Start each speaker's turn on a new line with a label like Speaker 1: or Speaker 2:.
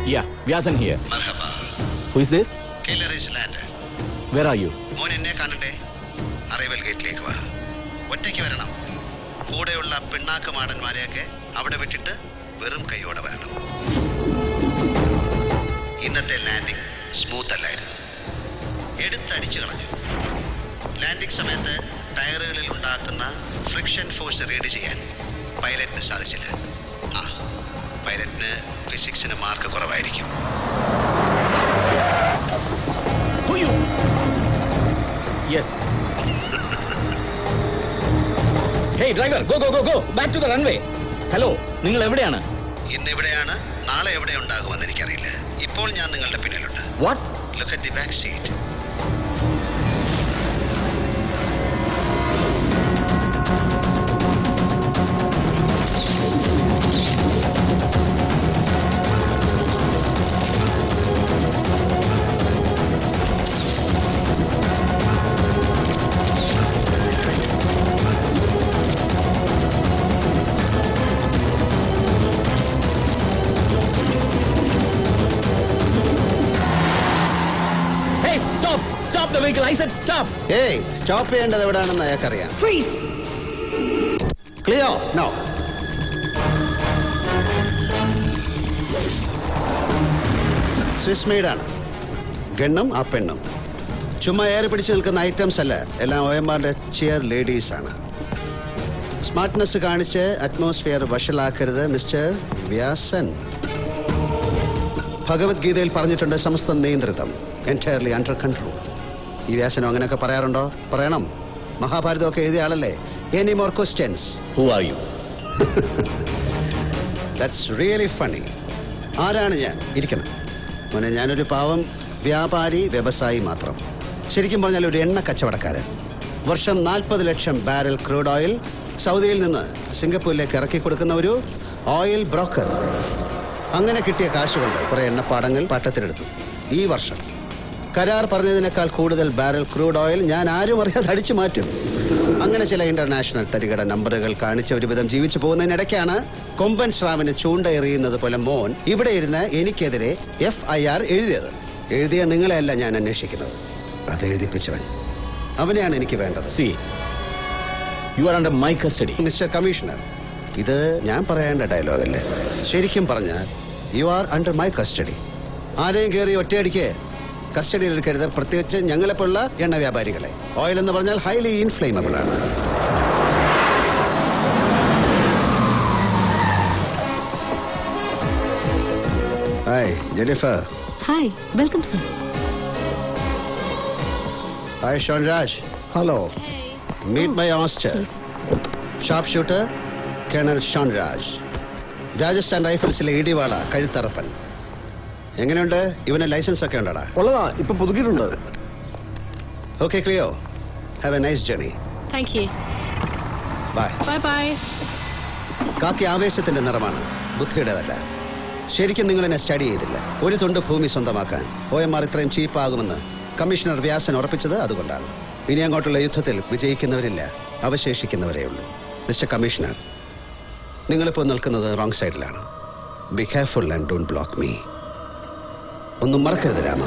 Speaker 1: Yeah, Vyasan here.
Speaker 2: Marhaba.
Speaker 1: Who is this?
Speaker 2: Killer is landed.
Speaker 1: Where are you?
Speaker 2: മോൻ എന്നെ കാണണ്ടേ? Arrival ഗേറ്റിലേക്ക് വാ. ഒറ്റയ്ക്ക് വരണം. കൂടെയുള്ള പിണ്ണാക്ക് മാടന്മാരെയൊക്കെ അവിടെ വിട്ടിട്ട് വെറും കൈയോടെ വരണം. ഇന്നത്തെ ലാൻഡിംഗ് സ്മൂത്ത് അല്ലായിരുന്നു. എടുത്തടിച്ചു കളഞ്ഞു. ലാൻഡിംഗ് സമയത്ത് ടയറുകളിൽ ഉണ്ടാക്കുന്ന ഫ്രിക്ഷൻ ഫോഴ്സ് റീഡ് ചെയ്യാൻ പൈലറ്റിന് സാധിച്ചില്ല. പൈലറ്റിന് ഫിസിക്സിന് മാർക്ക് കുറവായിരിക്കും.
Speaker 1: Yes. Hey driver, go. Back to the runway. Hello, നിങ്ങൾ എവിടെയാണ്?
Speaker 2: ഇന്നിവിടെയാണ്, നാളെ എവിടെ ഉണ്ടാകുമെന്ന് എനിക്കറിയില്ല. ഇപ്പോൾ ഞാൻ നിങ്ങളുടെ പിന്നിലുണ്ട്.
Speaker 1: What?
Speaker 2: Look at the back seat.
Speaker 1: Stop the vehicle. I said stop.
Speaker 2: Hey, stop ചെയ്യേണ്ടത് എവിടെയാണെന്ന് അയാൾക്കറിയാം.
Speaker 3: Freeze.
Speaker 2: Clear? No. സ്വിസ് മെയ്ഡാണ്. ഗണ്ണും ആ പെണ്ണും ചുമ്മാ ഏറി പിടിച്ചു നിൽക്കുന്ന ഐറ്റംസ് അല്ല, എല്ലാം OMRന്റെ ചിയർ ലേഡീസ് ആണ്. സ്മാർട്ട്നെസ് കാണിച്ച് അറ്റ്മോസ്ഫിയർ വഷളാക്കരുത് മിസ്റ്റർ വ്യാസൻ. ഭഗവത്ഗീതയിൽ പറഞ്ഞിട്ടുണ്ട് സമസ്ത നിയന്ത്രിതം, എൻറ്റയർലി അണ്ടർ കൺട്രോൾ. ഈ വ്യാസനം അങ്ങനെയൊക്കെ പറയാറുണ്ടോ? പറയണം. മഹാഭാരതമൊക്കെ എഴുതിയ ആളല്ലേ. Any more questions?
Speaker 1: Who are you?
Speaker 2: That's really funny. ആരാണ് ഞാൻ? ഇരിക്കണം മോനെ. ഞാനൊരു പാവം വ്യാപാരി, വ്യവസായി മാത്രം. ശരിക്കും പറഞ്ഞാൽ ഒരു എണ്ണ കച്ചവടക്കാരൻ. വർഷം 40 ലക്ഷം ബാരൽ ക്രൂഡ് ഓയിൽ സൗദിയിൽ നിന്ന് സിംഗപ്പൂരിലേക്ക് ഇറക്കി കൊടുക്കുന്ന ഒരു ഓയിൽ ബ്രോക്കർ. അങ്ങനെ കിട്ടിയ കാശുകൊണ്ട് കുറെ എണ്ണപ്പാടങ്ങൾ പട്ടത്തിലെടുത്തു. ഈ വർഷം കരാർ പറഞ്ഞതിനേക്കാൾ കൂടുതൽ ബാരൽ ക്രൂഡ് ഓയിൽ ഞാൻ ആരും അറിയാതെ അടിച്ചു മാറ്റും. അങ്ങനെ ചില ഇന്റർനാഷണൽ തരികട നമ്പറുകൾ കാണിച്ച് ഒരുവിധം ജീവിച്ചു പോകുന്നതിനിടയ്ക്കാണ് കൊമ്പൻ ശ്രാവിന് ചൂണ്ട എറിയുന്നത് പോലെ മോൻ ഇവിടെ ഇരുന്ന് എനിക്കെതിരെ FIR എഴുതിയത്. എഴുതിയ നിങ്ങളെയല്ല ഞാൻ അന്വേഷിക്കുന്നത്, അത് എഴുതിപ്പിച്ചവൻ. അവനെയാണ് എനിക്ക് വേണ്ടത്.
Speaker 1: See, you are under my custody.
Speaker 2: Mister commissioner, ഇത് ഞാൻ പറയേണ്ട ഡയലോഗല്ലേ. ശരിക്കും പറഞ്ഞാൽ you are under my custody. ആരെയും കയറി ഒറ്റയടിക്ക് കസ്റ്റഡിയിൽ എടുക്കരുത്, പ്രത്യേകിച്ച് ഞങ്ങളെപ്പോലുള്ള എണ്ണ വ്യാപാരികളെ. ഓയിൽ എന്ന് പറഞ്ഞാൽ ഹൈലി ഇൻഫ്ലേമബിൾ ആണ്. Hi Jennifer.
Speaker 3: Hi, welcome sir.
Speaker 2: Hi Shonraj. Hello. Meet my master, sharp shooter colonel Shonraj. Rajasthan റൈഫിൾസിലെ ഇടിവാള കഴുത്തറപ്പൻ. എങ്ങനെയുണ്ട്? ഇവന് ലൈസൻസ് ഒക്കെ ഉണ്ടടാ?
Speaker 4: ഉള്ളതാ, ഇപ്പൊ പുതുക്കിയിട്ടുണ്ട്.
Speaker 2: Okay Cleo. Have a nice journey.
Speaker 3: Thank you.
Speaker 2: Bye.
Speaker 3: Bye.
Speaker 2: കാക്കി ആവേശത്തിന്റെ നിറമാണ്, ബുദ്ധിയുടേതല്ല. ശരിക്കും നിങ്ങൾ എന്നെ സ്റ്റഡി ചെയ്തില്ല. ഒരു തുണ്ട് ഭൂമി സ്വന്തമാക്കാൻ OMR ഇത്രയും ചീപ്പാകുമെന്ന് കമ്മീഷണർ വ്യാസൻ ഉറപ്പിച്ചത് അതുകൊണ്ടാണ്. ഇനി അങ്ങോട്ടുള്ള യുദ്ധത്തിൽ വിജയിക്കുന്നവരില്ല, അവശേഷിക്കുന്നവരേ ഉള്ളൂ. മിസ്റ്റർ കമ്മീഷണർ, നിങ്ങളിപ്പോൾ നിൽക്കുന്നത് റോങ് സൈഡിലാണ്. Be careful and don't block me. ഒന്നും മറക്കരുത് രാമ.